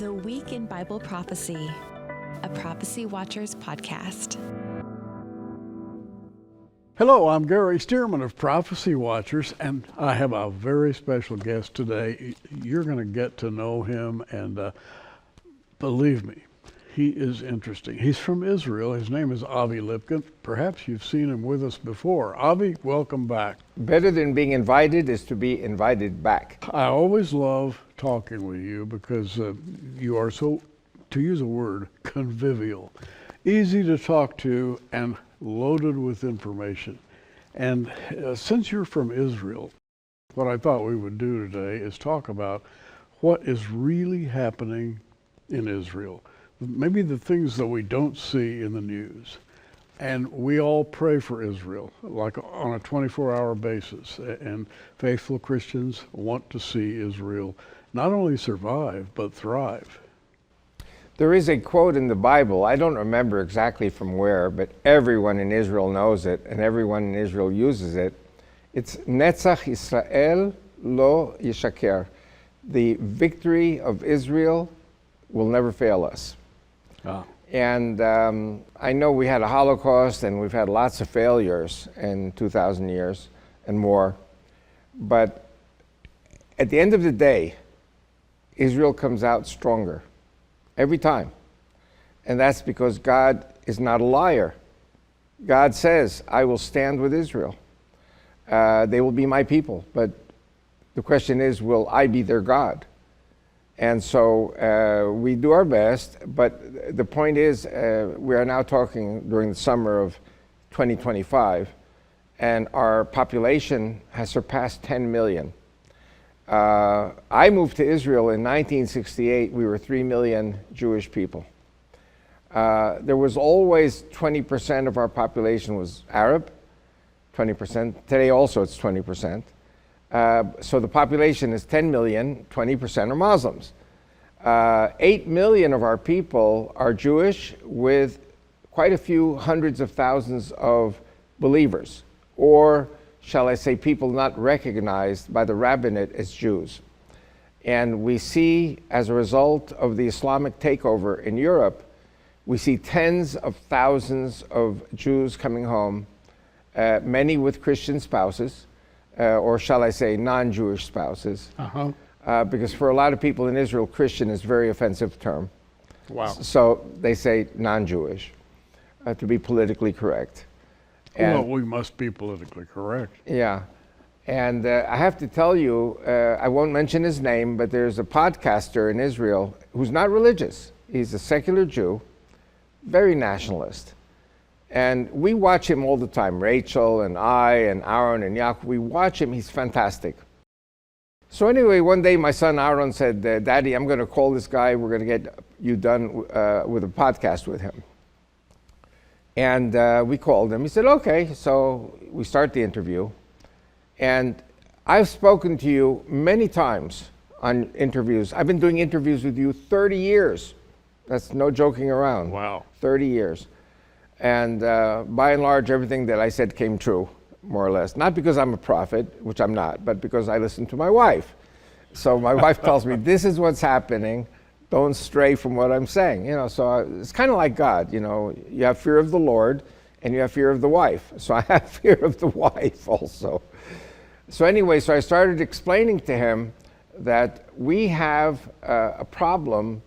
The Week in Bible Prophecy, a Prophecy Watchers podcast. Hello, I'm Gary Stearman of Prophecy Watchers, and I have a very special guest today. You're going to get to know him, and believe me, he is interesting. He's from Israel. His name is Avi Lipkin. Perhaps you've seen him with us before. Avi, welcome back. Better than being invited is to be invited back. I always love talking with you because you are so, to use a word, convivial, easy to talk to, and loaded with information. And since you're from Israel, what I thought we would do today is talk about what is really happening in Israel. Maybe the things that we don't see in the news. And we all pray for Israel, like on a 24-hour basis. And faithful Christians want to see Israel not only survive, but thrive. There is a quote in the Bible, I don't remember exactly from where, but everyone in Israel knows it, and everyone in Israel uses it. It's Netzach Yisrael lo yishaker. The victory of Israel will never fail us. Ah. And I know we had a Holocaust and we've had lots of failures in 2,000 years and more. But at the end of the day, Israel comes out stronger every time. And that's because God is not a liar. God says, I will stand with Israel. They will be my people. But the question is, will I be their God? And so we do our best, but the point is we are now talking during the summer of 2025, and our population has surpassed 10 million. I moved to Israel in 1968. We were 3 million Jewish people. There was always 20% of our population was Arab, 20%. Today also it's 20%. So the population is 10 million, 20% are Muslims. 8 million of our people are Jewish, with quite a few hundreds of thousands of believers, or shall I say people not recognized by the rabbinate as Jews. And we see, as a result of the Islamic takeover in Europe, we see tens of thousands of Jews coming home, many with Christian spouses, or shall I say non-Jewish spouses, because for a lot of people in Israel, Christian is a very offensive term. Wow. So they say non-Jewish, to be politically correct. And, well, we must be politically correct. Yeah. And I have to tell you, I won't mention his name, but there's a podcaster in Israel who's not religious. He's a secular Jew, very nationalist. And we watch him all the time, Rachel and I and Aaron and Yaakov. We watch him, he's fantastic. So anyway, one day my son Aaron said, Daddy, I'm going to call this guy, we're going to get you done with a podcast with him. And we called him, he said, okay. So we start the interview. And I've spoken to you many times on interviews. I've been doing interviews with you 30 years. That's no joking around. Wow. 30 years. And by and large, everything that I said came true, more or less. Not because I'm a prophet, which I'm not, but because I listen to my wife. So my wife tells me, this is what's happening. Don't stray from what I'm saying. You know, so it's kind of like God. You know, you have fear of the Lord and you have fear of the wife. So I have fear of the wife also. So anyway, so I started explaining to him that we have a problem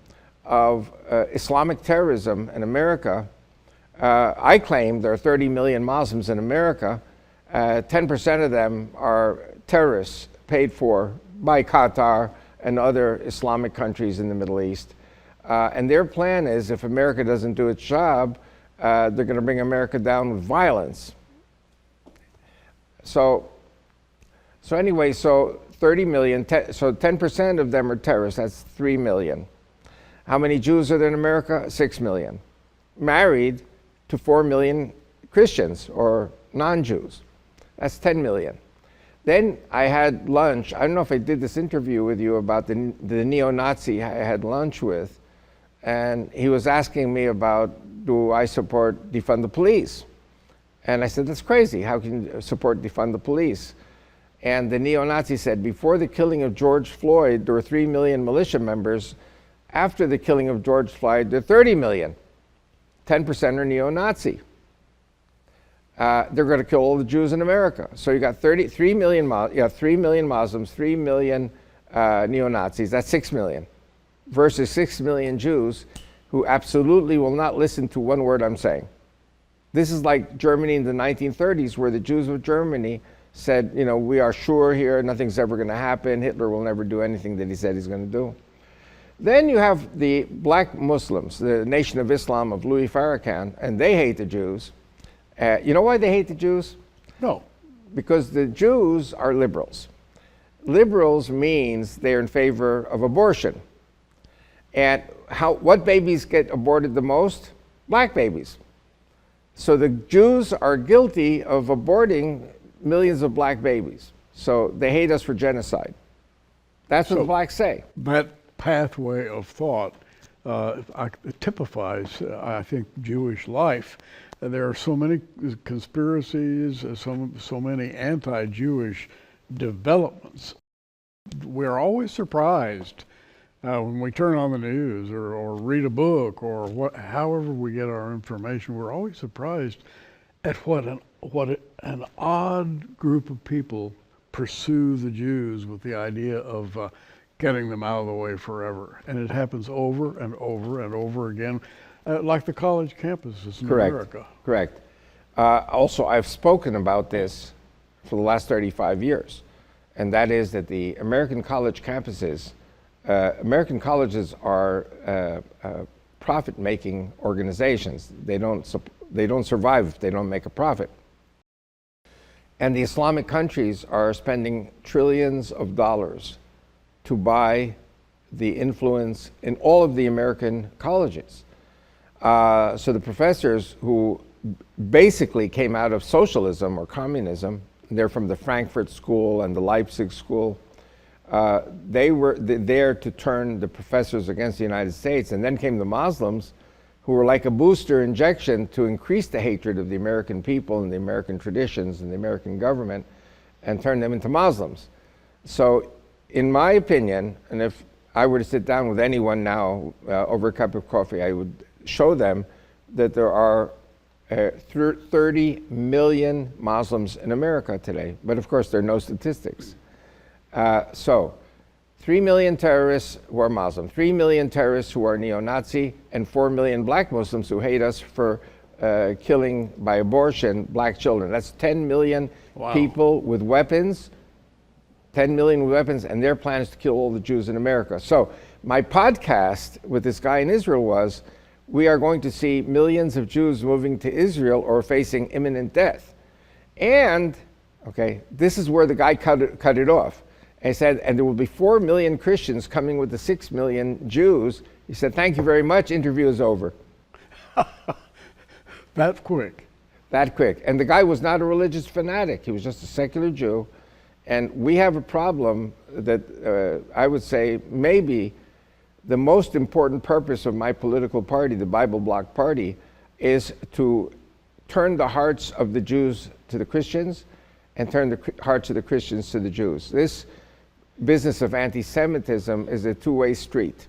of Islamic terrorism in America. I claim there are 30 million Muslims in America. 10% of them are terrorists paid for by Qatar and other Islamic countries in the Middle East. And their plan is, if America doesn't do its job, they're going to bring America down with violence. So anyway, so 30 million, so 10% of them are terrorists, that's 3 million. How many Jews are there in America? 6 million. Married to 4 million Christians or non-Jews. That's 10 million. Then I had lunch. I don't know if I did this interview with you about the neo-Nazi I had lunch with. And he was asking me about, do I support defund the police? And I said, that's crazy. How can you support defund the police? And the neo-Nazi said, before the killing of George Floyd, there were 3 million militia members After the killing of George Floyd, there are 30 million. 10% are neo-Nazi. They're going to kill all the Jews in America. So you got 3 million Muslims, 3 million neo-Nazis. That's 6 million, versus 6 million Jews who absolutely will not listen to one word I'm saying. This is like Germany in the 1930s, where the Jews of Germany said, you know, we are sure here, nothing's ever going to happen. Hitler will never do anything that he said he's going to do. Then you have the black Muslims, the Nation of Islam of Louis Farrakhan, and they hate the Jews. You know why they hate the Jews? No. Because the Jews are liberals. Liberals means they're in favor of abortion. And what babies get aborted the most? Black babies. So the Jews are guilty of aborting millions of black babies. So they hate us for genocide. That's what the blacks say. That pathway of thought typifies, I think, Jewish life. There are so many conspiracies, so many anti-Jewish developments. We're always surprised when we turn on the news or read a book or however we get our information. We're always surprised at what an odd group of people pursue the Jews with the idea of getting them out of the way forever. And it happens over and over and over again, like the college campuses in America. Correct. Also, I've spoken about this for the last 35 years, and that is that the American college campuses, American colleges are profit-making organizations. They don't survive if they don't make a profit. And the Islamic countries are spending trillions of dollars to buy the influence in all of the American colleges. So the professors who basically came out of socialism or communism, they're from the Frankfurt School and the Leipzig School, they were there to turn the professors against the United States. And then came the Muslims, who were like a booster injection to increase the hatred of the American people and the American traditions and the American government and turn them into Muslims. So in my opinion, and if I were to sit down with anyone now over a cup of coffee, I would show them that there are 30 million Muslims in America today. But of course, there are no statistics. So 3 million terrorists who are Muslim, 3 million terrorists who are neo-Nazi, and 4 million black Muslims who hate us for killing by abortion black children. That's 10 million people with weapons, 10 million with weapons, and their plan is to kill all the Jews in America. So my podcast with this guy in Israel was, we are going to see millions of Jews moving to Israel or facing imminent death. And, okay, this is where the guy cut it off. And he said, and there will be 4 million Christians coming with the 6 million Jews. He said, thank you very much, interview is over. That quick. That quick. And the guy was not a religious fanatic. He was just a secular Jew. And we have a problem that I would say maybe the most important purpose of my political party, the Bible Bloc Party, is to turn the hearts of the Jews to the Christians and turn the hearts of the Christians to the Jews. This business of anti-Semitism is a two-way street.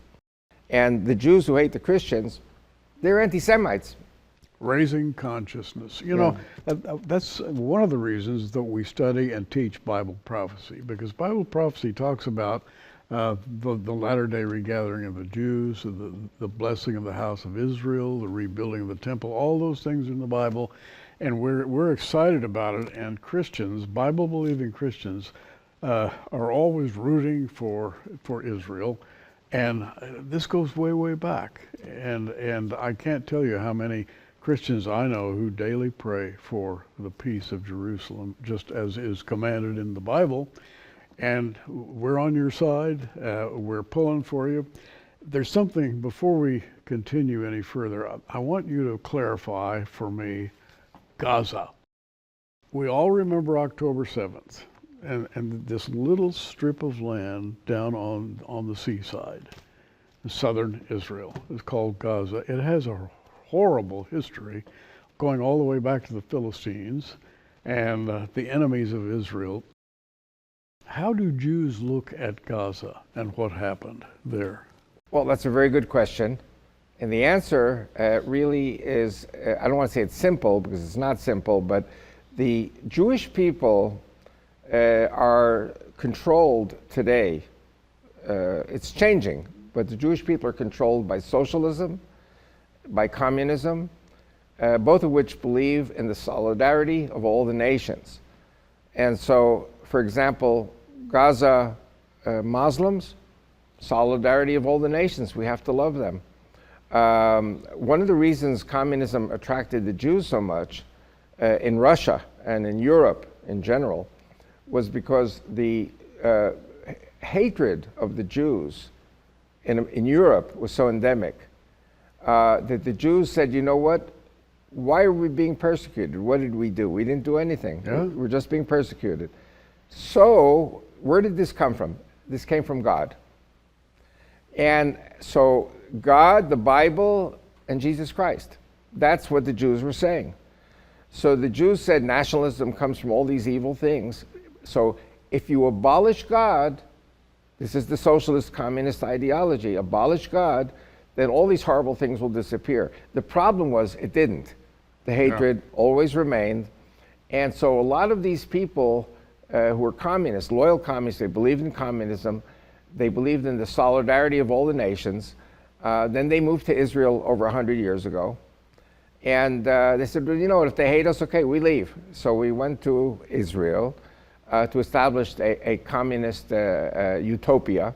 And the Jews who hate the Christians, they're anti-Semites. Raising consciousness. You know, that's one of the reasons that we study and teach Bible prophecy, because Bible prophecy talks about the latter-day regathering of the Jews, the blessing of the house of Israel, the rebuilding of the temple, all those things in the Bible, and we're excited about it. And Christians, Bible-believing Christians, are always rooting for Israel, and this goes way, way back. And I can't tell you how many Christians I know who daily pray for the peace of Jerusalem, just as is commanded in the Bible. And we're on your side. We're pulling for you. There's something, before we continue any further, I want you to clarify for me Gaza. We all remember October 7th and this little strip of land down on the seaside in southern Israel is called Gaza. It has a horrible history going all the way back to the Philistines and the enemies of Israel. How do Jews look at Gaza and what happened there? Well, that's a very good question. And the answer really is, I don't want to say it's simple because it's not simple, but the Jewish people are controlled today. It's changing, but the Jewish people are controlled by socialism, by communism, both of which believe in the solidarity of all the nations. And so, for example, Gaza Muslims, solidarity of all the nations, we have to love them. One of the reasons communism attracted the Jews so much in Russia and in Europe in general was because the hatred of the Jews in Europe was so endemic that the Jews said, you know what? Why are we being persecuted? What did we do? We didn't do anything. Yeah. We're just being persecuted. So where did this come from? This came from God. And so God, the Bible, and Jesus Christ. That's what the Jews were saying. So the Jews said nationalism comes from all these evil things. So if you abolish God, this is the socialist communist ideology, abolish God, then all these horrible things will disappear. The problem was it didn't. The hatred always remained. And so a lot of these people who were communists, loyal communists, they believed in communism, they believed in the solidarity of all the nations. Then they moved to Israel over 100 years ago. And they said, well, you know what, if they hate us, okay, we leave. So we went to Israel to establish a communist utopia.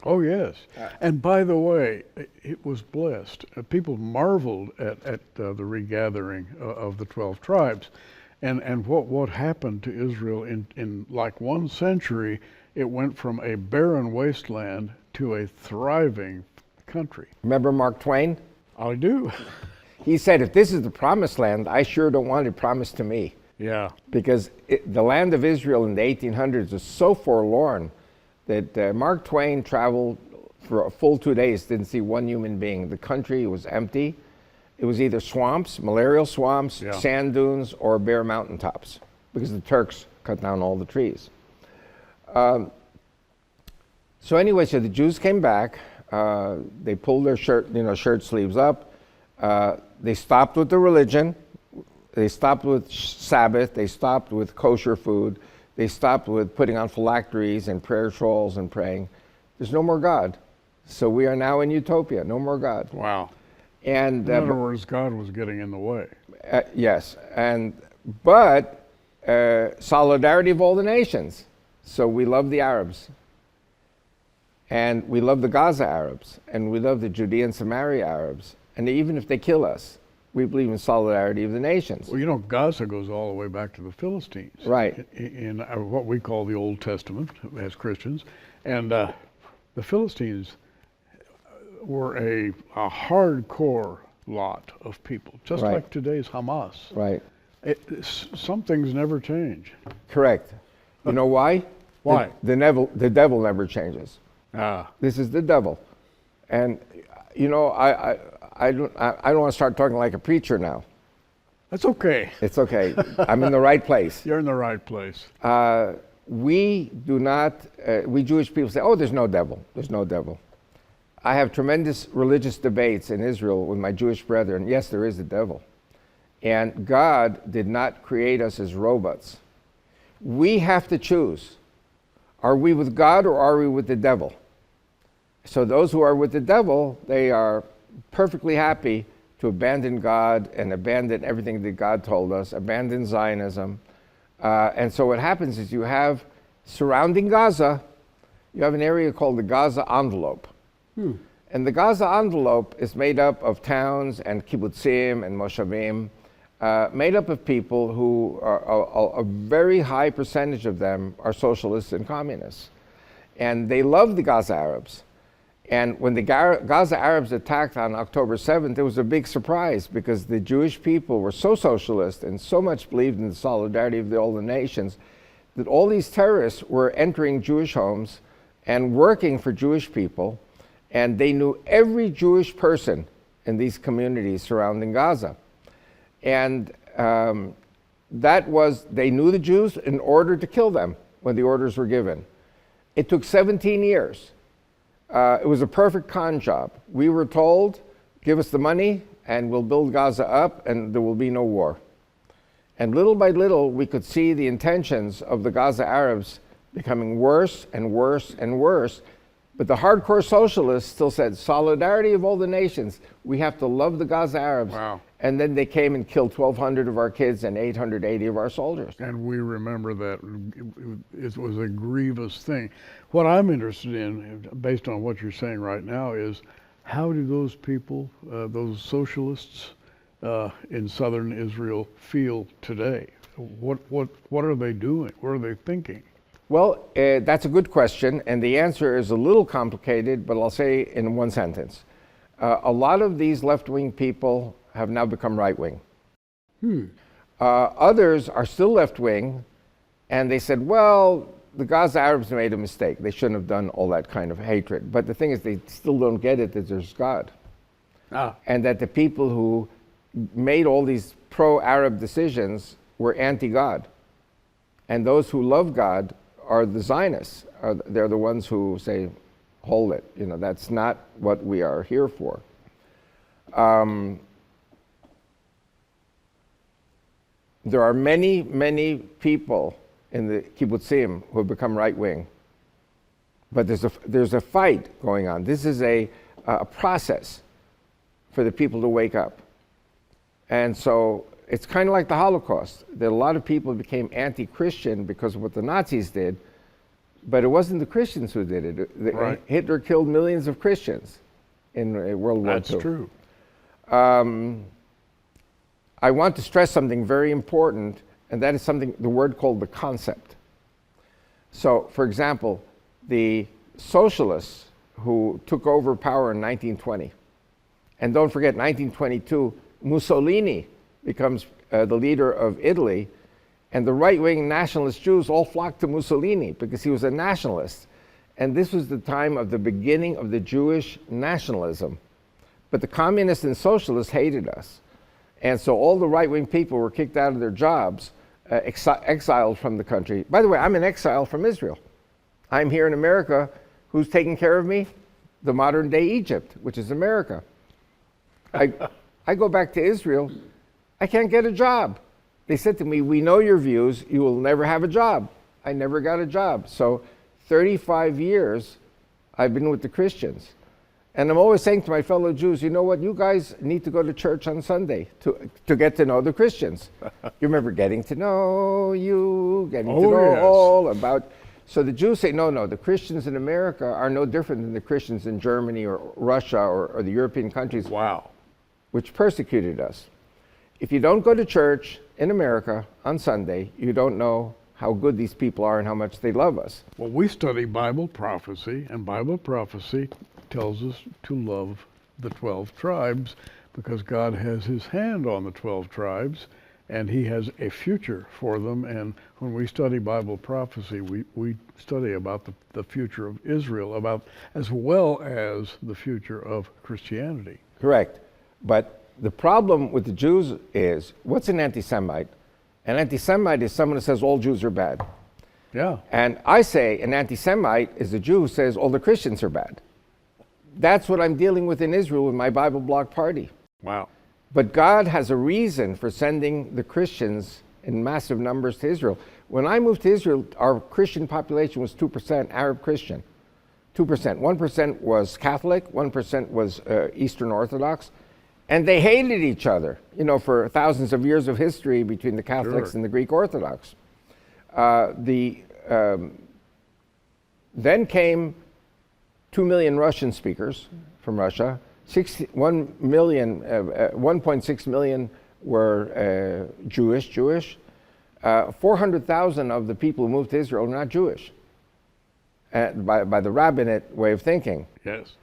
Oh, yes. And by the way, it was blessed. People marveled at the regathering of the 12 tribes. And what happened to Israel in like 1 century, it went from a barren wasteland to a thriving country. Remember Mark Twain? I do. He said, if this is the promised land, I sure don't want it promised to me. Yeah. Because the land of Israel in the 1800s was so forlorn that Mark Twain traveled for a full 2 days, didn't see one human being. The country was empty. It was either swamps, malarial swamps, sand dunes, or bare mountaintops, because the Turks cut down all the trees. So anyway, so the Jews came back. They pulled their shirt sleeves up. They stopped with the religion. They stopped with Sabbath. They stopped with kosher food. They stopped with putting on phylacteries and prayer shawls and praying. There's no more God. So we are now in utopia. No more God. Wow. And in other words, God was getting in the way. Yes, but solidarity of all the nations. So we love the Arabs, and we love the Gaza Arabs, and we love the Judea and Samaria Arabs. And even if they kill us, we believe in solidarity of the nations. Well, you know, Gaza goes all the way back to the Philistines. Right. In what we call the Old Testament as Christians. And the Philistines were a hardcore lot of people, just like today's Hamas. Right. Some things never change. Correct. You know why? Why? The devil never changes. This is the devil. And, you know, I don't want to start talking like a preacher now. That's okay. It's okay. I'm in the right place. You're in the right place. We do not, we Jewish people say, oh, there's no devil. There's no devil. I have tremendous religious debates in Israel with my Jewish brethren. Yes, there is a devil. And God did not create us as robots. We have to choose. Are we with God or are we with the devil? So those who are with the devil, they are perfectly happy to abandon God and abandon everything that God told us, abandon Zionism. And so what happens is you have, surrounding Gaza, you have an area called the Gaza envelope. And the Gaza envelope is made up of towns and kibbutzim and moshavim, made up of people who are a very high percentage of them are socialists and communists. And they love the Gaza Arabs. And when the Gaza Arabs attacked on October 7th, it was a big surprise because the Jewish people were so socialist and so much believed in the solidarity of all the nations that all these terrorists were entering Jewish homes and working for Jewish people. And they knew every Jewish person in these communities surrounding Gaza. And they knew the Jews in order to kill them when the orders were given. It took 17 years It was a perfect con job. We were told, give us the money and we'll build Gaza up and there will be no war. And little by little, we could see the intentions of the Gaza Arabs becoming worse and worse and worse. But the hardcore socialists still said, solidarity of all the nations. We have to love the Gaza Arabs. Wow. And then they came and killed 1,200 of our kids and 880 of our soldiers. And we remember that it was a grievous thing. What I'm interested in, based on what you're saying right now, is how do those people, those socialists in southern Israel feel today? What are they doing? What are they thinking? Well, that's a good question, and the answer is a little complicated, but I'll say in one sentence. A lot of these left-wing people have now become right-wing. Others are still left-wing, and they said, well, the Gaza Arabs made a mistake. They shouldn't have done all that kind of hatred. But the thing is, they still don't get it that there's God. And that the people who made all these pro-Arab decisions were anti-God. And those who love God are the Zionists. They're the ones who say, hold it. You know, that's not what we are here for. There are many, many people in the kibbutzim who have become right-wing. But there's a fight going on. This is a process for the people to wake up. And so it's kind of like the Holocaust, that a lot of people became anti-Christian because of what the Nazis did, but it wasn't the Christians who did it. Right. Hitler killed millions of Christians in World War II. That's true. I want to stress something very important, and that is something, the word called the concept. So, for example, the socialists who took over power in 1920, and don't forget, 1922, Mussolini becomes the leader of Italy, and the right-wing nationalist Jews all flocked to Mussolini because he was a nationalist. And this was the time of the beginning of the Jewish nationalism. But the communists and socialists hated us. And so all the right-wing people were kicked out of their jobs, exiled from the country. By the way, I'm in exile from Israel. I'm here in America. Who's taking care of me? The modern-day Egypt, which is America. I go back to Israel. I can't get a job. They said to me, we know your views. You will never have a job. I never got a job. So 35 years I've been with the Christians. And I'm always saying to my fellow Jews, you know what, you guys need to go to church on Sunday to get to know the Christians. You remember getting to know you, getting to know all about. So the Jews say, no, the Christians in America are no different than the Christians in Germany or Russia or the European countries. Wow. Which persecuted us. If you don't go to church in America on Sunday, you don't know how good these people are and how much they love us. Well, we study Bible prophecy, and Bible prophecy tells us to love the 12 tribes because God has his hand on the 12 tribes and he has a future for them. And when we study Bible prophecy, we study about the future of Israel, about as well as the future of Christianity. Correct. But the problem with the Jews is, what's an anti-Semite? An anti-Semite is someone who says all Jews are bad. Yeah. And I say an anti-Semite is a Jew who says all the Christians are bad. That's what I'm dealing with in Israel with my Bible Block Party. Wow. But God has a reason for sending the Christians in massive numbers to Israel. When I moved to Israel, our Christian population was 2% Arab Christian. 2%. 1% was Catholic, 1% was Eastern Orthodox. And they hated each other, you know, for thousands of years of history between the Catholics and the Greek Orthodox. Then came 2 million Russian speakers from Russia. 1.6 million were Jewish. 400,000 of the people who moved to Israel are not Jewish, by the rabbinate way of thinking. Yes.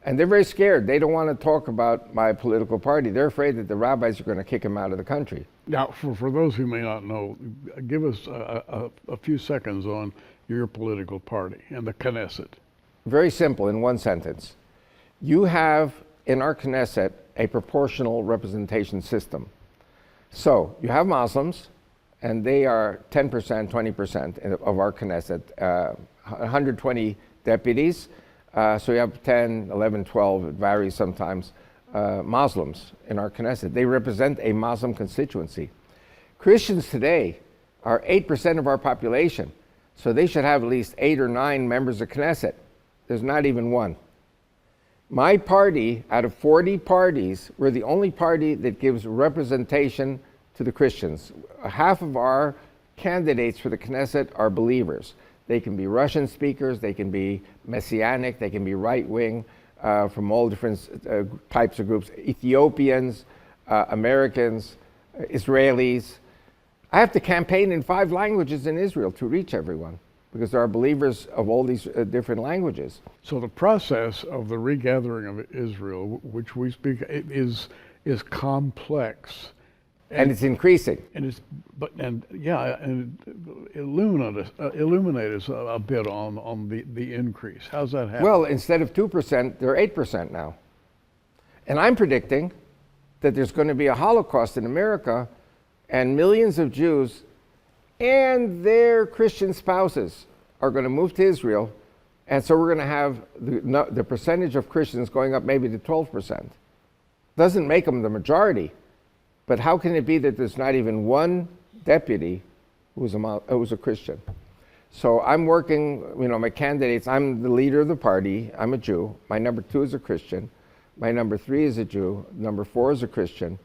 And they're very scared. They don't want to talk about my political party. They're afraid that the rabbis are going to kick them out of the country. Now, for those who may not know, give us a few seconds on your political party and the Knesset. Very simple, in one sentence. You have, in our Knesset, a proportional representation system. So you have Muslims, and they are 10%, 20% of our Knesset, 120 deputies. So we have 10, 11, 12, it varies sometimes, Muslims in our Knesset. They represent a Muslim constituency. Christians today are 8% of our population, so they should have at least 8 or 9 members of Knesset. There's not even one. My party, out of 40 parties, we're the only party that gives representation to the Christians. Half of our candidates for the Knesset are believers. They can be Russian speakers, they can be Messianic, they can be right-wing, from all different types of groups, Ethiopians, Americans, Israelis. I have to campaign in 5 languages in Israel to reach everyone, because there are believers of all these different languages. So the process of the regathering of Israel, which we speak, is complex. And it's increasing. And illuminate us a bit on the increase. How's that happen? Well, instead of 2%, they're 8% now. And I'm predicting that there's going to be a Holocaust in America, and millions of Jews and their Christian spouses are going to move to Israel, and so we're going to have the percentage of Christians going up maybe to 12%. Doesn't make them the majority, but how can it be that there's not even one deputy who's a Christian? So I'm working, my candidates, I'm the leader of the party, I'm a Jew. My number 2 is a Christian. My number 3 is a Jew. Number 4 is a Christian.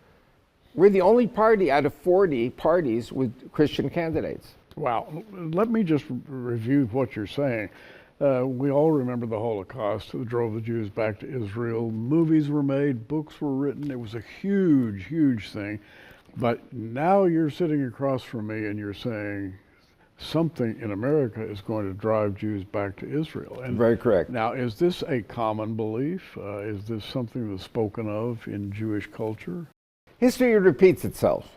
We're the only party out of 40 parties with Christian candidates. Wow. Let me just review what you're saying. We all remember the Holocaust that drove the Jews back to Israel. Movies were made, books were written. It was a huge, huge thing. But now you're sitting across from me and you're saying something in America is going to drive Jews back to Israel. And very correct. Now, is this a common belief? Is this something that's spoken of in Jewish culture? History repeats itself.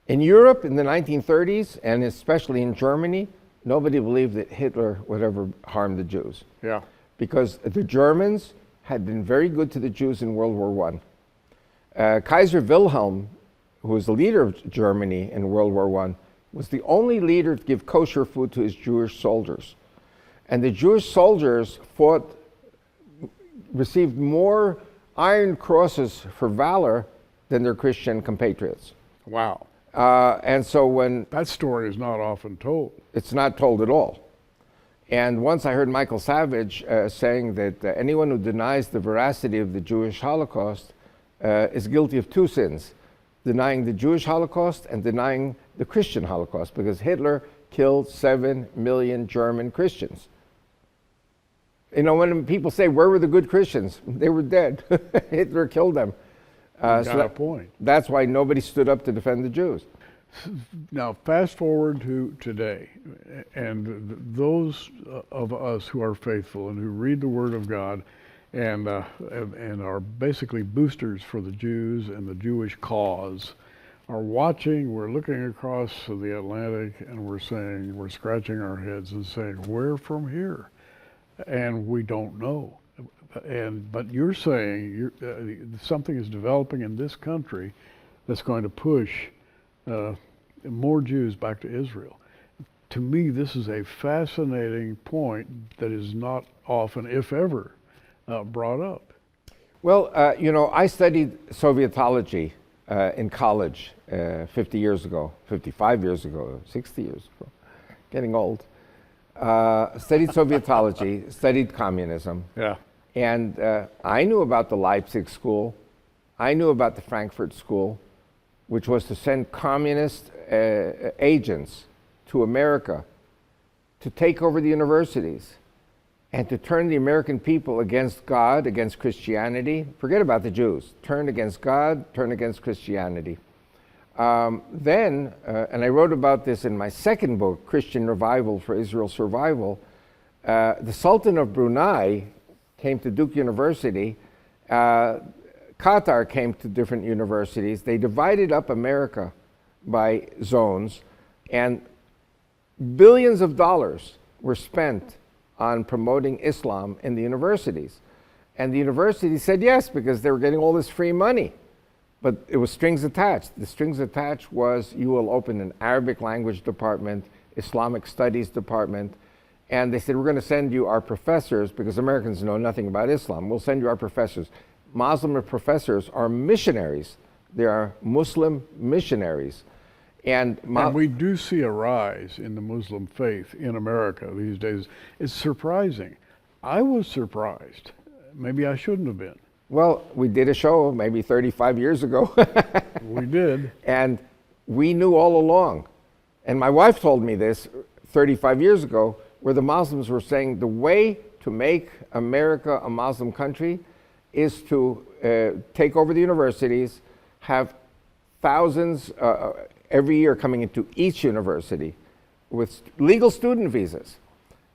In Europe in the 1930s, and especially in Germany, nobody believed that Hitler would ever harm the Jews. Yeah. Because the Germans had been very good to the Jews in World War I. Kaiser Wilhelm, who was the leader of Germany in World War I, was the only leader to give kosher food to his Jewish soldiers. And the Jewish soldiers received more Iron Crosses for valor than their Christian compatriots. Wow. And so when... That story is not often told. It's not told at all. And once I heard Michael Savage saying that anyone who denies the veracity of the Jewish Holocaust is guilty of 2 sins, denying the Jewish Holocaust and denying the Christian Holocaust, because Hitler killed 7 million German Christians. When people say, where were the good Christians? They were dead. Hitler killed them. Got a point. That's why nobody stood up to defend the Jews. Now, fast forward to today, and those of us who are faithful and who read the Word of God and are basically boosters for the Jews and the Jewish cause are watching, we're looking across the Atlantic, and we're scratching our heads and saying, where from here? And we don't know. But you're saying something is developing in this country that's going to push more Jews back to Israel. To me, this is a fascinating point that is not often, if ever, brought up. Well, I studied Sovietology in college 50 years ago, 55 years ago, 60 years ago, getting old. Studied Sovietology, studied communism. Yeah. And I knew about the Leipzig School. I knew about the Frankfurt School, which was to send communist agents to America to take over the universities and to turn the American people against God, against Christianity. Forget about the Jews. Turn against God, turn against Christianity. And I wrote about this in my second book, Christian Revival for Israel's Survival, the Sultan of Brunei came to Duke University. Qatar came to different universities. They divided up America by zones, and billions of dollars were spent on promoting Islam in the universities. And the universities said yes, because they were getting all this free money. But it was strings attached. The strings attached was you will open an Arabic language department, Islamic studies department, And they said, we're going to send you our professors, because Americans know nothing about Islam. We'll send you our professors. Muslim professors are missionaries. They are Muslim missionaries. And we do see a rise in the Muslim faith in America these days. It's surprising. I was surprised. Maybe I shouldn't have been. Well, we did a show maybe 35 years ago. We did. And we knew all along. And my wife told me this 35 years ago, where the Muslims were saying the way to make America a Muslim country is to take over the universities, have thousands every year coming into each university with legal student visas.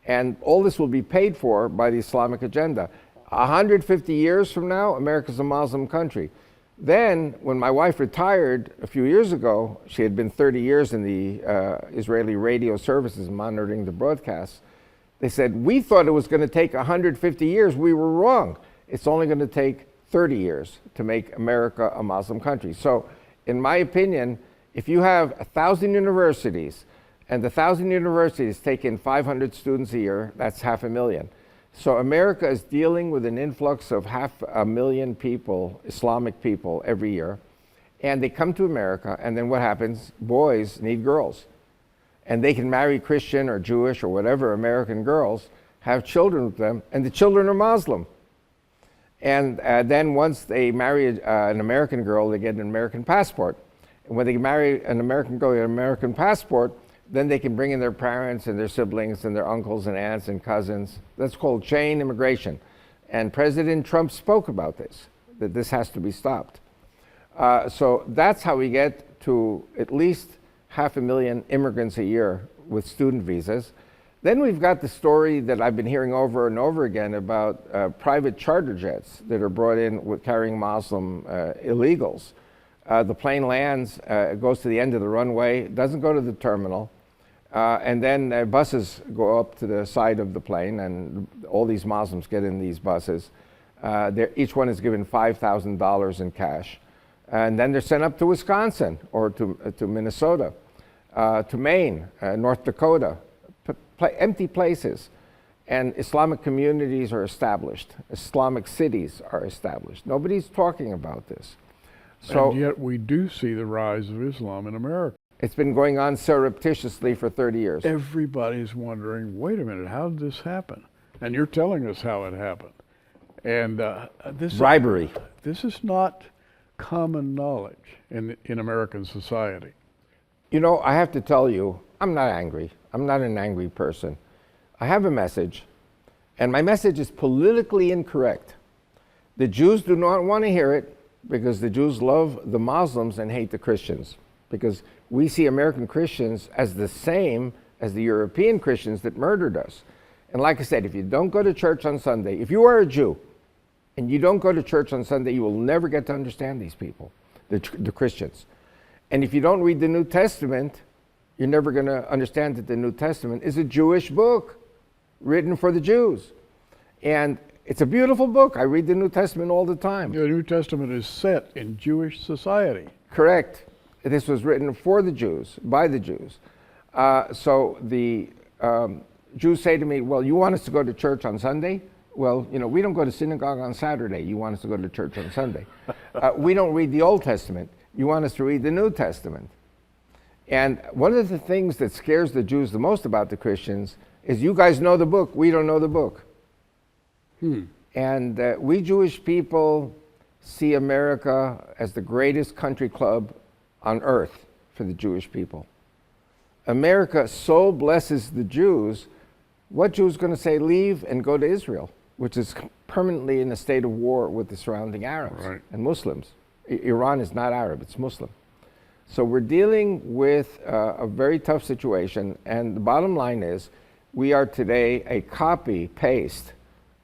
And all this will be paid for by the Islamic agenda. 150 years from now, America's a Muslim country. Then, when my wife retired a few years ago, she had been 30 years in the Israeli radio services monitoring the broadcasts. They said, we thought it was going to take 150 years. We were wrong. It's only going to take 30 years to make America a Muslim country. So, in my opinion, if you have 1,000 universities, and the 1,000 universities take in 500 students a year, that's 500,000. So America is dealing with an influx of 500,000 people, Islamic people, every year. And they come to America, and then what happens? Boys need girls. And they can marry Christian or Jewish or whatever American girls, have children with them, and the children are Muslim. And then once they marry an American girl, they get an American passport. And when they marry an American girl, an American passport, then they can bring in their parents and their siblings and their uncles and aunts and cousins. That's called chain immigration. And President Trump spoke about this, that this has to be stopped. So that's how we get to at least 500,000 immigrants a year with student visas. Then we've got the story that I've been hearing over and over again about private charter jets that are brought in with carrying Muslim illegals. The plane lands, goes to the end of the runway, doesn't go to the terminal, and then buses go up to the side of the plane, and all these Muslims get in these buses. Each one is given $5,000 in cash. And then they're sent up to Wisconsin or to Minnesota, to Maine, North Dakota, empty places. And Islamic communities are established. Islamic cities are established. Nobody's talking about this. So, and yet we do see the rise of Islam in America. It's been going on surreptitiously for 30 years. Everybody's wondering, wait a minute, how did this happen? And you're telling us how it happened. And bribery. This is not common knowledge in American society. You know, I have to tell you, I'm not angry. I'm not an angry person. I have a message, and my message is politically incorrect. The Jews do not want to hear it because the Jews love the Muslims and hate the Christians, because we see American Christians as the same as the European Christians that murdered us. And like I said, if you don't go to church on Sunday, if you are a Jew and you don't go to church on Sunday, you will never get to understand these people, the Christians. And if you don't read the New Testament, you're never going to understand that the New Testament is a Jewish book written for the Jews. And it's a beautiful book. I read the New Testament all the time. The New Testament is set in Jewish society. Correct. This was written for the Jews, by the Jews. So the Jews say to me, well, you want us to go to church on Sunday? Well, you know, we don't go to synagogue on Saturday. You want us to go to church on Sunday. We don't read the Old Testament. You want us to read the New Testament. And one of the things that scares the Jews the most about the Christians is you guys know the book, we don't know the book. And we Jewish people see America as the greatest country club on earth for the Jewish people. America so blesses the Jews, what Jew is going to say leave and go to Israel, which is permanently in a state of war with the surrounding Arabs and Muslims. Iran is not Arab, it's Muslim. So we're dealing with a very tough situation, and the bottom line is we are today a copy-paste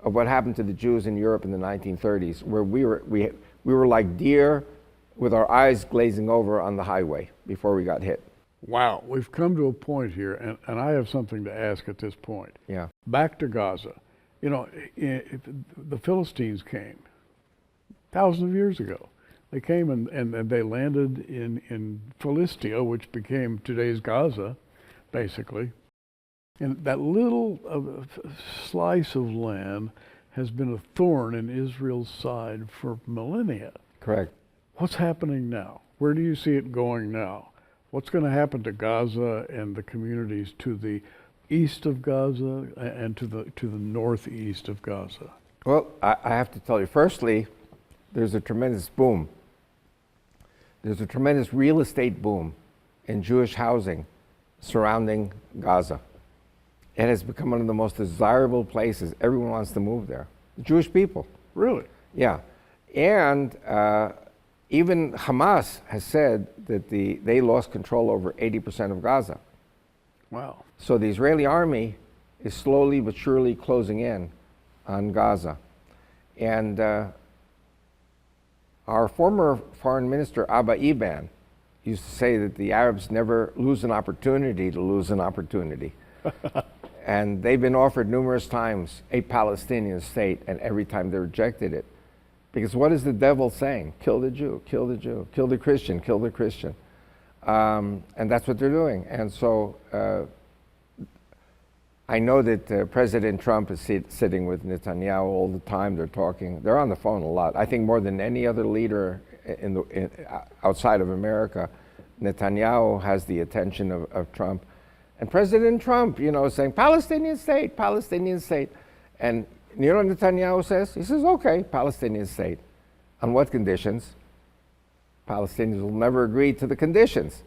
of what happened to the Jews in Europe in the 1930s, where we were like deer with our eyes glazing over on the highway before we got hit. Wow, we've come to a point here, and I have something to ask at this point. Yeah. Back to Gaza. You know, the Philistines came thousands of years ago. They came and they landed in Philistia, which became today's Gaza, basically. And that little slice of land has been a thorn in Israel's side for millennia. Correct. What's happening now? Where do you see it going now? What's going to happen to Gaza and the communities to the east of Gaza and to the northeast of Gaza? Well, I have to tell you, firstly, there's a tremendous boom. There's a tremendous real estate boom in Jewish housing surrounding Gaza. It has become one of the most desirable places. Everyone wants to move there. The Jewish people. Really? Yeah. And even Hamas has said that they lost control over 80% of Gaza. Wow. So the Israeli army is slowly but surely closing in on Gaza. And our former foreign minister, Abba Eban, used to say that the Arabs never lose an opportunity to lose an opportunity. And they've been offered numerous times a Palestinian state, and every time they rejected it. Because what is the devil saying? Kill the Jew, kill the Jew, kill the Christian, kill the Christian. And that's what they're doing. And so I know that President Trump is sitting with Netanyahu all the time. They're talking. They're on the phone a lot. I think more than any other leader outside of America, Netanyahu has the attention of Trump. And President Trump, is saying, Palestinian state, Palestinian state. And you know what Netanyahu says? He says, okay, Palestinian state. On what conditions? Palestinians will never agree to the conditions,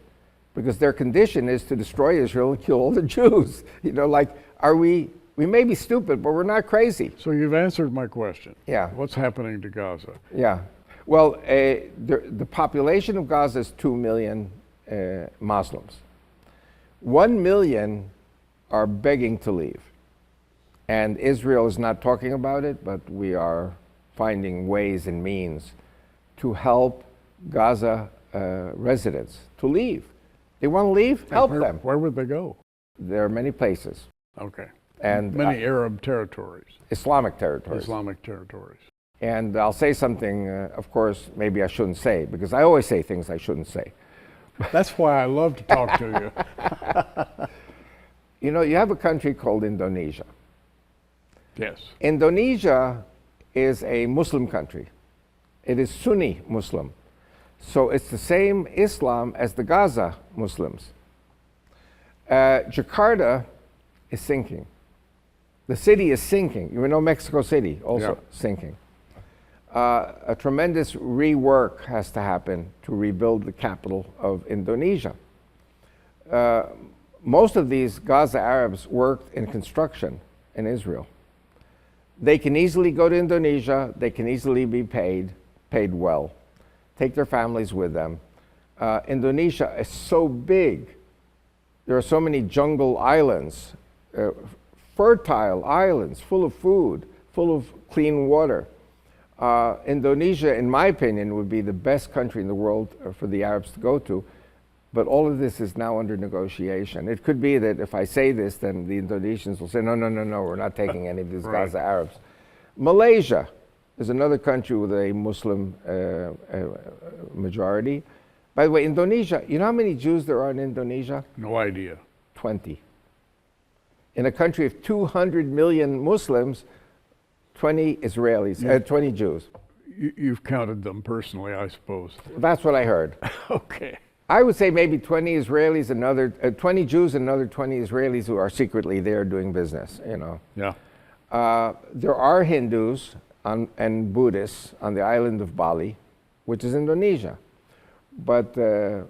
because their condition is to destroy Israel and kill all the Jews. We may be stupid, but we're not crazy. So you've answered my question. Yeah. What's happening to Gaza? Yeah. Well, the population of Gaza is 2 million Muslims. 1 million are begging to leave. And Israel is not talking about it, but we are finding ways and means to help Gaza residents to leave. They want to leave? Help them. Where would they go? There are many places. Okay. And many Arab territories. Islamic territories. Islamic territories. And I'll say something, of course, maybe I shouldn't say, because I always say things I shouldn't say. That's why I love to talk to you. You have a country called Indonesia. Yes. Indonesia is a Muslim country. It is Sunni Muslim. So it's the same Islam as the Gaza Muslims. Jakarta is sinking. The city is sinking. Mexico City also sinking. A tremendous rework has to happen to rebuild the capital of Indonesia. Most of these Gaza Arabs worked in construction in Israel. They can easily go to Indonesia. They can easily be paid well, take their families with them. Indonesia is so big. There are so many jungle islands, fertile islands, full of food, full of clean water. Indonesia, in my opinion, would be the best country in the world for the Arabs to go to. But all of this is now under negotiation. It could be that if I say this, then the Indonesians will say, no, we're not taking any of these Right. Gaza Arabs. Malaysia is another country with a Muslim majority. By the way, Indonesia, you know how many Jews there are in Indonesia? No idea. 20. In a country of 200 million Muslims, 20 Israelis, 20 Jews. You've counted them personally, I suppose. That's what I heard. Okay. I would say maybe 20 Israelis, 20 Jews and another 20 Israelis who are secretly there doing business, Yeah. There are Hindus and Buddhists on the island of Bali, which is Indonesia. But the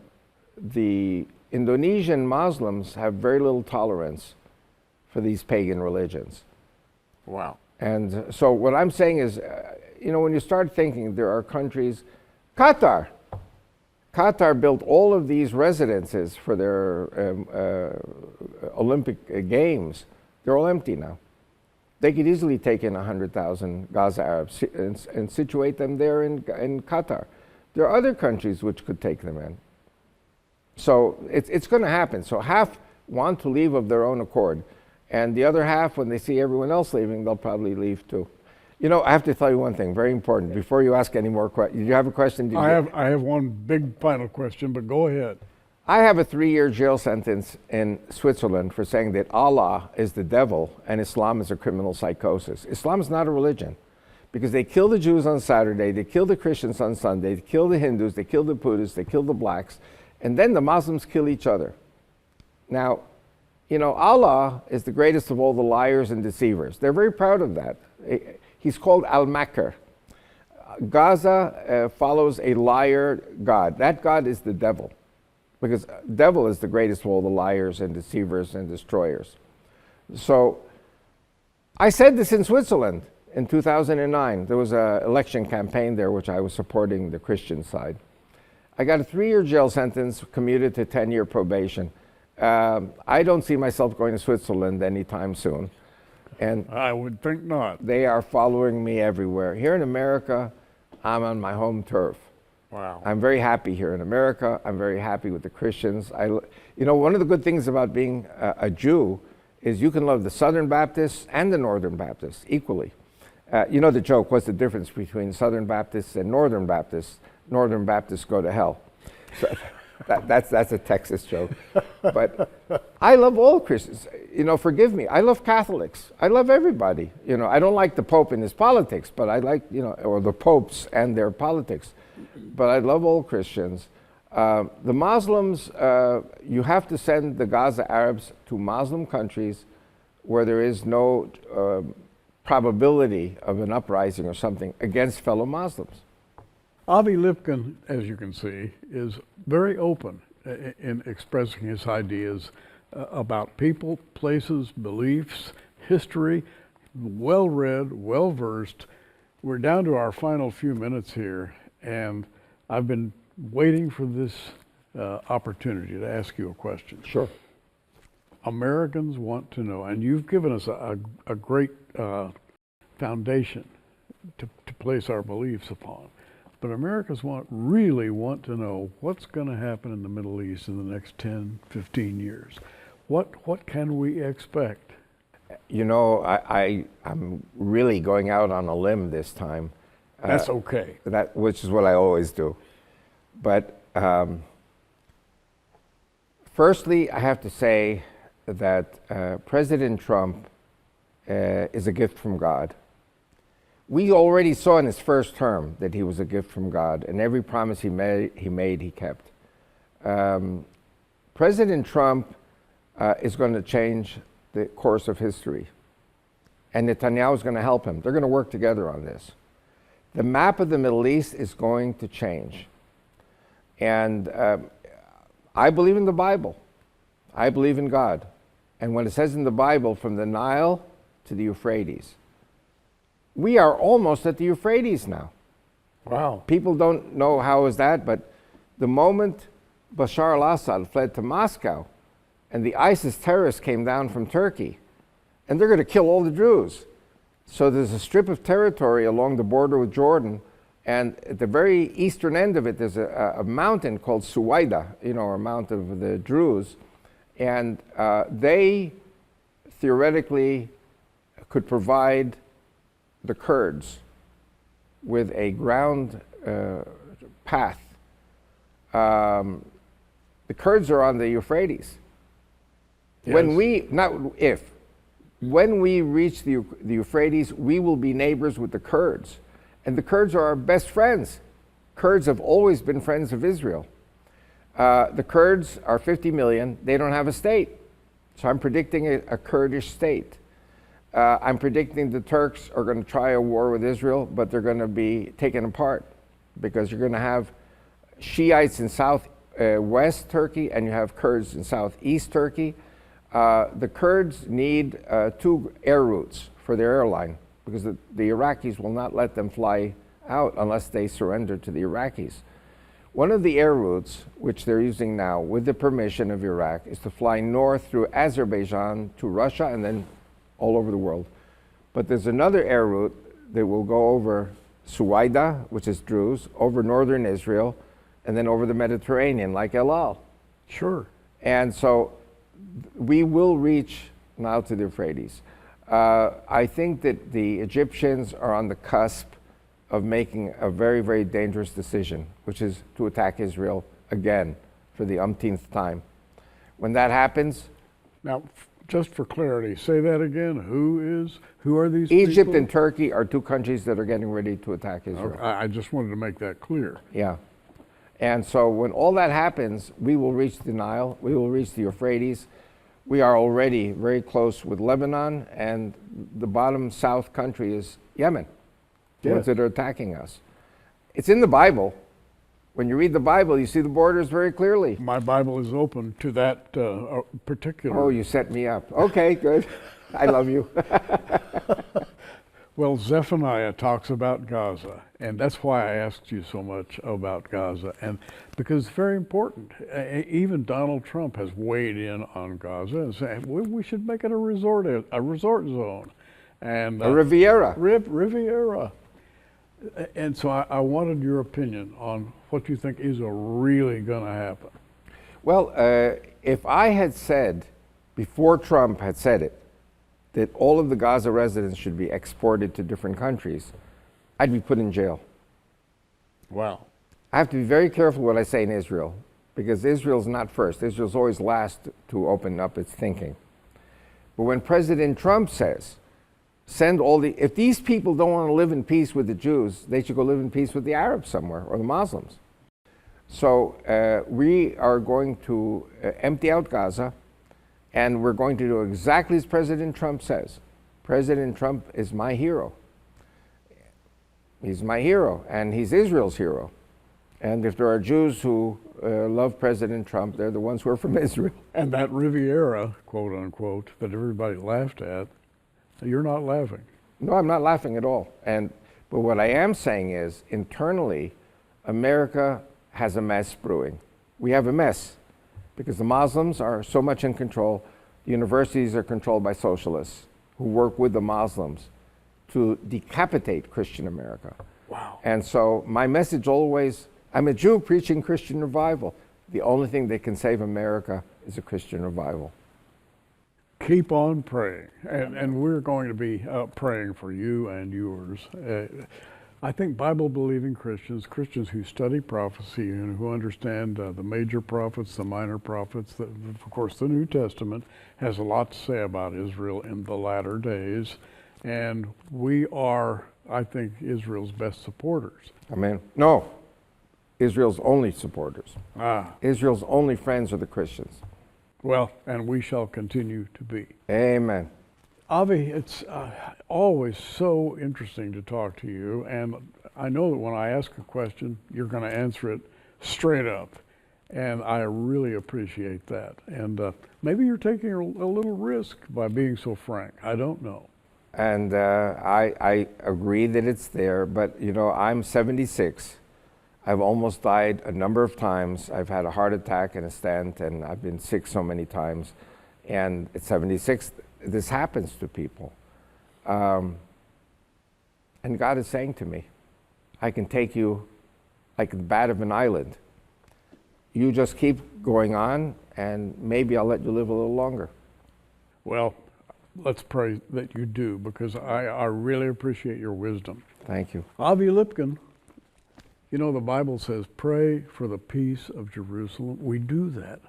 Indonesian Muslims have very little tolerance for these pagan religions. Wow. And so what I'm saying is, when you start thinking, there are countries, Qatar built all of these residences for their Olympic Games. They're all empty now. They could easily take in 100,000 Gaza Arabs and situate them there in Qatar. There are other countries which could take them in. So it's going to happen. So half want to leave of their own accord. And the other half, when they see everyone else leaving, they'll probably leave too. I have to tell you one thing, very important, before you ask any more questions. Do you have a question? I have one big final question, but go ahead. I have a 3-year jail sentence in Switzerland for saying that Allah is the devil and Islam is a criminal psychosis. Islam is not a religion because they kill the Jews on Saturday, they kill the Christians on Sunday, they kill the Hindus, they kill the Buddhists, they kill the blacks, and then the Muslims kill each other. Now, you know, Allah is the greatest of all the liars and deceivers. They're very proud of that. He's called Al-Makr. Gaza follows a liar God. That God is the devil, because devil is the greatest of all the liars and deceivers and destroyers. So I said this in Switzerland in 2009. There was an election campaign there which I was supporting the Christian side. I got a 3-year jail sentence commuted to 10-year probation. I don't see myself going to Switzerland anytime soon. And I would think not. they are following me everywhere. Here in America, I'm on my home turf. Wow. I'm very happy here in America. I'm very happy with the Christians. You know, one of the good things about being a Jew is you can love the Southern Baptists and the Northern Baptists equally. You know the joke, what's the difference between Southern Baptists and Northern Baptists? Northern Baptists go to hell. So that's a Texas joke. But I love all Christians. You know, forgive me, I love Catholics. I love everybody. You know, I don't like the Pope and his politics, but I like, you know, or the popes and their politics. But I love all Christians. The Muslims, you have to send the Gaza Arabs to Muslim countries where there is no probability of an uprising or something against fellow Muslims. Avi Lipkin, as you can see, is very open in expressing his ideas about people, places, beliefs, history, well-read, well-versed. We're down to our final few minutes here, and I've been waiting for this opportunity to ask you a question. Sure. Americans want to know, and you've given us a great foundation to place our beliefs upon. But Americans really want to know what's going to happen in the Middle East in the next 10, 15 years. What can we expect? You know, I'm really going out on a limb this time. That's okay. Which is what I always do. But firstly, I have to say that President Trump is a gift from God. We already saw in his first term that he was a gift from God, and every promise he made, he kept. President Trump is going to change the course of history, and Netanyahu is going to help him. They're going to work together on this. The map of the Middle East is going to change. And I believe in the Bible. I believe in God. And when it says in the Bible, from the Nile to the Euphrates, we are almost at the Euphrates now. Wow. People don't know how is that, but the moment Bashar al-Assad fled to Moscow and the ISIS terrorists came down from Turkey, and they're going to kill all the Jews. So there's a strip of territory along the border with Jordan, and at the very eastern end of it, there's a mountain called Suwaida, you know, a mount of the Druze, and they theoretically could provide the Kurds with a ground path. The Kurds are on the Euphrates. Yes. When we reach the Euphrates, we will be neighbors with the Kurds. And the Kurds are our best friends. Kurds have always been friends of Israel. The Kurds are 50 million. They don't have a state. So I'm predicting a Kurdish state. I'm predicting the Turks are going to try a war with Israel, but they're going to be taken apart because you're going to have Shiites in southwest Turkey and you have Kurds in southeast Turkey. The Kurds need 2 air routes for their airline because the Iraqis will not let them fly out unless they surrender to the Iraqis. One of the air routes, which they're using now with the permission of Iraq, is to fly north through Azerbaijan to Russia and then all over the world. But there's another air route that will go over Suwaida, which is Druze, over northern Israel, and then over the Mediterranean, like El Al. Sure. And so we will reach now to the Euphrates. I think that the Egyptians are on the cusp of making a very, very dangerous decision, which is to attack Israel again, for the umpteenth time. When that happens, Now, just for clarity, say that again. Who are these Egypt people? and Turkey are two countries that are getting ready to attack Israel. Okay, I just wanted to make that clear. Yeah. And so when all that happens, we will reach the Nile, we will reach the Euphrates. We are already very close with Lebanon, and the bottom south country is Yemen, the ones that are attacking us. It's in the Bible. When you read the Bible, you see the borders very clearly. My Bible is open to that particular. Oh, you set me up. Okay, good. I love you. Well, Zephaniah talks about Gaza, and that's why I asked you so much about Gaza, and because it's very important. Even Donald Trump has weighed in on Gaza and saying we should make it a resort zone, and A Riviera. Riviera. And so I wanted your opinion on what you think is really going to happen. Well, if I had said, before Trump had said it, that all of the Gaza residents should be exported to different countries, I'd be put in jail. Wow. I have to be very careful what I say in Israel, because Israel's not first. Israel's always last to open up its thinking. But when President Trump says, if these people don't want to live in peace with the Jews, they should go live in peace with the Arabs somewhere, or the Muslims. So we are going to empty out Gaza, and we're going to do exactly as President Trump says. President Trump is my hero. He's my hero, and he's Israel's hero. And if there are Jews who love President Trump, they're the ones who are from Israel. And that Riviera, quote unquote, that everybody laughed at, you're not laughing. No, I'm not laughing at all. But what I am saying is, internally, America has a mess brewing. We have a mess because the Muslims are so much in control. The universities are controlled by socialists who work with the Muslims to decapitate Christian America. Wow. And so my message always, I'm a Jew preaching Christian revival. The only thing that can save America is a Christian revival. Keep on praying, and we're going to be praying for you and yours. I think Bible-believing Christians who study prophecy and who understand the major prophets, the minor prophets, of course the New Testament has a lot to say about Israel in the latter days, and we are, I think, Israel's best supporters. Amen. No, Israel's only supporters. Ah. Israel's only friends are the Christians. Well, and we shall continue to be. Amen. Avi, it's always so interesting to talk to you, and I know that when I ask a question, you're going to answer it straight up, and I really appreciate that. And maybe you're taking a little risk by being so frank. I don't know. And I agree that it's there, but you know, I'm 76. I've almost died a number of times. I've had a heart attack and a stent, and I've been sick so many times. And at 76, this happens to people. And God is saying to me, I can take you like the bat of an island. You just keep going on, and maybe I'll let you live a little longer. Well, let's pray that you do, because I really appreciate your wisdom. Thank you. Avi Lipkin, you know, the Bible says, pray for the peace of Jerusalem. We do that.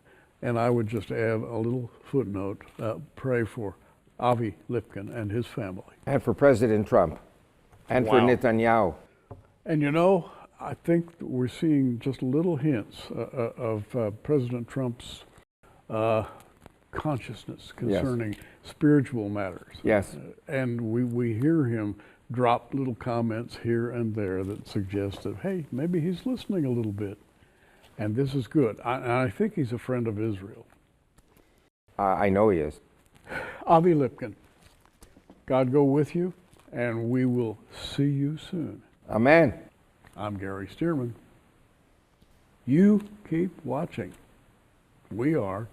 And I would just add a little footnote, pray for Avi Lipkin and his family. And for President Trump. And for Wow. Netanyahu. And you know, I think we're seeing just little hints of President Trump's consciousness concerning spiritual matters. Yes. And we hear him drop little comments here and there that suggest that, hey, maybe he's listening a little bit. And this is good. And I think he's a friend of Israel. I know he is. Avi Lipkin, God go with you, and we will see you soon. Amen. I'm Gary Stearman. You keep watching. We are